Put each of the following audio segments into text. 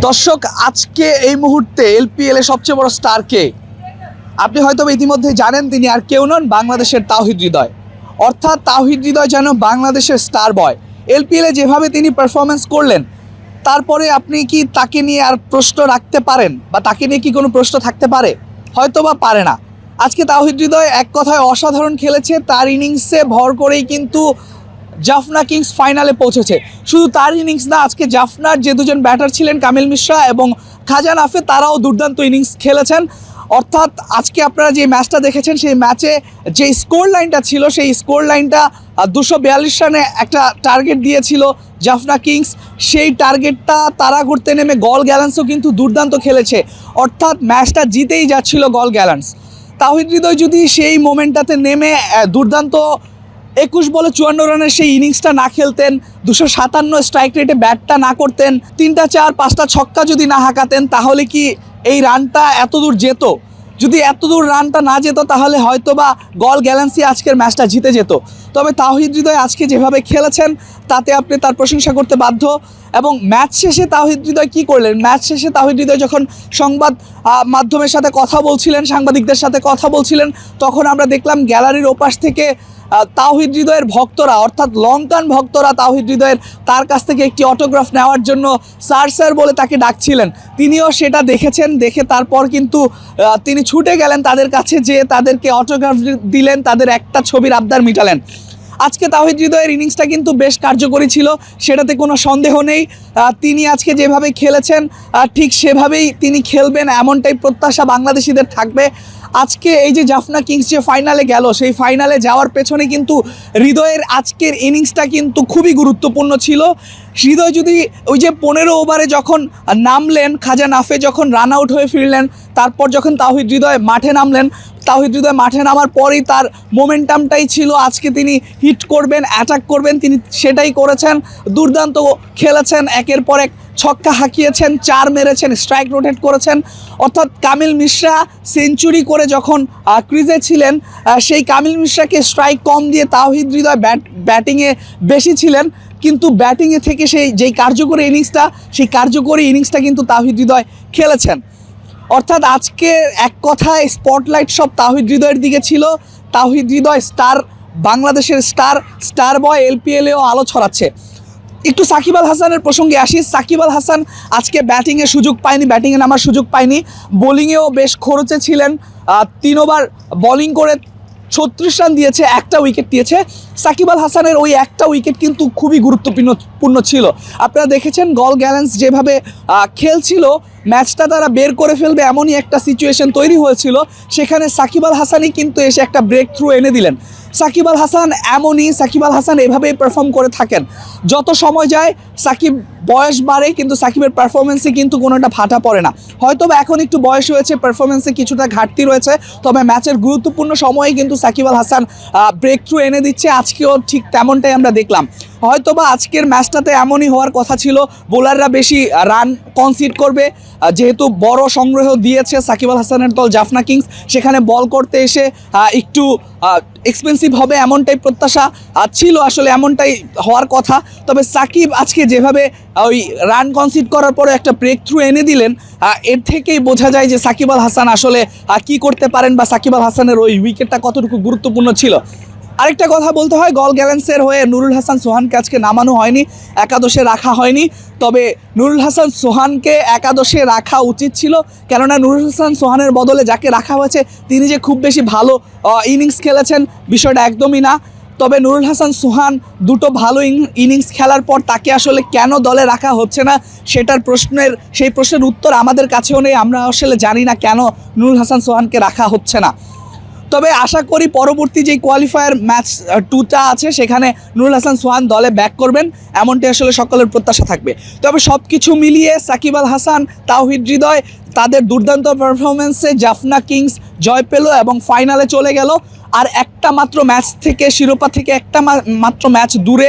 দর্শক, আজকে এই মুহূর্তে এলপিএল এর সবচেয়ে বড় স্টার কে? আপনি হয়তো ইতিমধ্যে জানেন, তিনি আর কেউ নন, বাংলাদেশের তাওহিদ হৃদয়। অর্থাৎ তাওহিদ হৃদয় যেন বাংলাদেশের স্টার বয়। এলপিএল এ যেভাবে তিনি পারফরমেন্স করলেন, তারপরে আপনি কি তাকে নিয়ে আর প্রশ্ন রাখতে পারেন, বা তাকে নিয়ে কি কোনো প্রশ্ন থাকতে পারে? হয়তো বা পারে না। আজকে তাওহিদ হৃদয় এক কথায় অসাধারণ খেলেছে। তার ইনিংসে ভর করেই কিন্তু জাফনা কিংস ফাইনালে পৌঁছেছে। শুধু তার ইনিংস না, আজকে জাফনার যে দুজন ব্যাটার ছিলেন, কামিল মিশ্রা এবং খাজা নাফে, তারাও দুর্দান্ত ইনিংস খেলেছেন। অর্থাৎ আজকে আপনারা যে ম্যাচটা দেখেছেন, সেই ম্যাচে যে স্কোর লাইনটা ছিল, সেই স্কোর লাইনটা 242 রানে একটা টার্গেট দিয়েছিল জাফনা কিংস। সেই টার্গেটটা তারা করতে নেমে গল গ্যালান্সও কিন্তু দুর্দান্ত খেলেছে। অর্থাৎ ম্যাচটা জিতেই যাচ্ছিল গল গ্যালান্স। তাওহিদ হৃদয় যদি সেই মোমেন্টটাতে নেমে দুর্দান্ত 21 বলে 54 রানের সেই ইনিংসটা না খেলতেন, 257 স্ট্রাইক রেটে ব্যাটটা না করতেন, 3টা 4 5টা ছক্কা যদি না হাঁকাতেন, তাহলে কি এই রানটা এত দূর যেত? যদি এত দূর রানটা না যেত, তাহলে হয়তো বা গল গ্যালান্সি আজকের ম্যাচটা জিতে যেত। তবে তাওহিদ হৃদয় আজকে যেভাবে খেলেছেন, তাতে আপনি তার প্রশংসা করতে বাধ্য। এবং ম্যাচ শেষে তাওহিদ হৃদয় কী করলেন? ম্যাচ শেষে তাওহিদ হৃদয় যখন সংবাদ মাধ্যমের সাথে কথা বলছিলেন, সাংবাদিকদের সাথে কথা বলছিলেন, তখন আমরা দেখলাম গ্যালারির ওপাশ থেকে তাওহিদ হৃদয়ের ভক্তরা, অর্থাৎ লঙ্কান ভক্তরা তাওহিদ হৃদয়ের তার কাছ থেকে একটি অটোগ্রাফ নেওয়ার জন্য স্যার স্যার বলে তাকে ডাকছিলেন। তিনিও সেটা দেখেছেন। দেখে তারপর কিন্তু তিনি ছুটে গেলেন তাদের কাছে, যে তাদেরকে অটোগ্রাফ দিলেন, তাদের একটা ছবির আবদার মিটালেন। আজকে তাওহিদ হৃদয়ের ইনিংসটা কিন্তু বেশ কার্যকরী ছিল, সেটাতে কোনো সন্দেহ নেই। তিনি আজকে যেভাবে খেলেছেন, ঠিক সেভাবেই তিনি খেলবেন, এমনটাই প্রত্যাশা বাংলাদেশিদের থাকবে। আজকে এই যে জাফনা কিংস যে ফাইনালে গেল, সেই ফাইনালে যাওয়ার পেছনে কিন্তু হৃদয়ের আজকের ইনিংসটা কিন্তু খুবই গুরুত্বপূর্ণ ছিল। হৃদয় যদি ওই যে 15 ওভারে যখন নামলেন, খাজা নাফে যখন রান আউট হয়ে ফিরলেন, তারপর যখন তাওহিদ হৃদয় মাঠে নামলেন, তাওহিদ হৃদয় মাঠে নামার পরেই তার মোমেন্টামটাই ছিল আজকে তিনি হিট করবেন, অ্যাটাক করবেন, তিনি সেটাই করেছেন। দুর্দান্ত খেলেছেন, একের পর এক ছক্কা হাঁকিয়েছেন, 4 মেরেছেন, স্ট্রাইক রোটেট করেছেন। অর্থাৎ কামিল মিশ্রা সেঞ্চুরি করে যখন ক্রিজে ছিলেন, সেই কামিল মিশ্রাকে স্ট্রাইক কম দিয়ে তাওহিদ হৃদয় ব্যাটিংয়ে বেশি ছিলেন, কিন্তু ব্যাটিংয়ে থেকে যেই কার্যকরী ইনিংসটা, সেই কার্যকরী ইনিংসটা কিন্তু তাওহিদ হৃদয় খেলেছেন। অর্থাৎ আজকে এক কথায় স্পটলাইট সব তাওহিদ হৃদয়ের দিকে ছিল। তাওহিদ হৃদয় স্টার, বাংলাদেশের স্টার বয়, এলপিএলেও আলো ছড়াচ্ছে। একটু সাকিব আল হাসানের প্রসঙ্গে আসি। সাকিব আল হাসান আজকে ব্যাটিংয়ে সুযোগ পায়নি, ব্যাটিংয়ে নামার সুযোগ পায়নি। বোলিংয়েও বেশ খরচে ছিলেন। 3 ওভার বোলিং করে 36 রান দিয়েছে, একটা উইকেট দিয়েছে। সাকিব আল হাসানের ওই একটা উইকেট কিন্তু খুবই গুরুত্বপূর্ণ ছিল। আপনারা দেখেছেন গল গ্যালান্স যেভাবে খেলছিল, ম্যাচটা তারা বের করে ফেলবে এমনই একটা সিচুয়েশন তৈরি হয়েছিল। সেখানে সাকিব আল হাসানই কিন্তু এসে একটা ব্রেক থ্রু এনে দিলেন। সাকিব আল হাসান এমনই, সাকিব আল হাসান এভাবেই পারফর্ম করে থাকেন। যত সময় যায়, সাকিব বয়স বাড়ে, কিন্তু সাকিবের পারফরমেন্সে কিন্তু কোনোটা ভাটা পড়ে না। হয়তো বা এখন একটু বয়স হয়েছে, পারফরমেন্সে কিছুটা ঘাটতি রয়েছে, তবে ম্যাচের গুরুত্বপূর্ণ সময়ে কিন্তু সাকিব আল হাসান ব্রেক থ্রু এনে দিচ্ছে। আজকেও ঠিক তেমনটাই আমরা দেখলাম। হয়তো বা আজকের ম্যাচটাতে এমনই হওয়ার কথা ছিল, বোলাররা বেশি রান কনসিড করবে, যেহেতু বড় সংগ্রহ দিয়েছে সাকিব আল হাসানের দল জাফনা কিংস, সেখানে বল করতে এসে একটু এক্সপেন্সিভ হবে এমনটাই প্রত্যাশা ছিল, আসলে এমনটাই হওয়ার কথা। তবে সাকিব আজকে যেভাবে ওই রান কনসিড করার পরে একটা ব্রেক থ্রু এনে দিলেন, এর থেকেই বোঝা যায় যে সাকিব আল হাসান আসলে কী করতে পারেন, বা সাকিব আল হাসানের ওই উইকেটটা কতটুকু গুরুত্বপূর্ণ ছিল। আরেকটা কথা বলতে হয়, গল গ্যালান্সের হয়ে নুরুল হাসান সোহানকে আজকে নামানো হয়নি, একাদশে রাখা হয়নি। তবে নুরুল হাসান সোহানকে একাদশে রাখা উচিত ছিল, কেননা নুরুল হাসান সোহানের বদলে যাকে রাখা হয়েছে, তিনি যে খুব বেশি ভালো ইনিংস খেলেছেন বিষয়টা একদমই না। তবে নুরুল হাসান সোহান দুটো ভালো ইনিংস খেলার পর তাকে আসলে কেন দলে রাখা হচ্ছে না, সেই প্রশ্নের উত্তর আমাদের কাছেও নেই। আমরা আসলে জানি না কেন নুরুল হাসান সোহানকে রাখা হচ্ছে না। তবে আশা করি পরবর্তী যেই কোয়ালিফায়ার ম্যাচ 2টা আছে, সেখানে নুরুল হাসান সোহান দলে ব্যাক করবেন, এমনটি আসলে সকলের প্রত্যাশা থাকবে। তবে সব কিছু মিলিয়ে সাকিব আল হাসান, তাওহিদ হৃদয়, তাদের দুর্দান্ত পারফরমেন্সে জাফনা কিংস জয় পেল এবং ফাইনালে চলে গেল। আর একটা মাত্র ম্যাচ থেকে শিরোপা থেকে একটা মাত্র ম্যাচ দূরে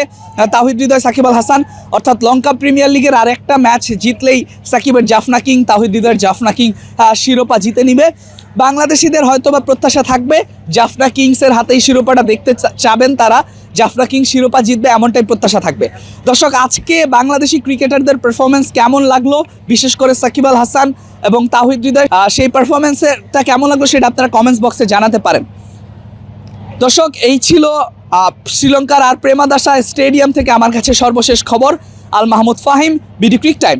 তাওহিদ হৃদয়, সাকিব আল হাসান, অর্থাৎ লঙ্কা প্রিমিয়ার লিগের আর একটা ম্যাচ জিতলেই সাকিবের জাফনা কিং, তাওহিদ হৃদয়ের জাফনা কিং শিরোপা জিতে নিবে। বাংলাদেশিদের হয়তোবা প্রত্যাশা থাকবে জাফনা কিংসের হাতেই শিরোপাটা দেখতে চাবেন তারা, জাফনা কিং শিরোপা জিতবে এমনটাই প্রত্যাশা থাকবে। দর্শক, আজকে বাংলাদেশি ক্রিকেটারদের পারফরমেন্স কেমন লাগলো, বিশেষ করে সাকিব আল হাসান এবং তাওহিদ হৃদয়, সেই পারফরমেন্সটা কেমন লাগলো সেটা আপনারা কমেন্টস বক্সে জানাতে পারেন। দর্শক, এই ছিল শ্রীলঙ্কার আর প্রেমাদাসা স্টেডিয়াম থেকে আমার কাছে সর্বশেষ খবর। Al Mahmud Fahim, BD ক্রিক time.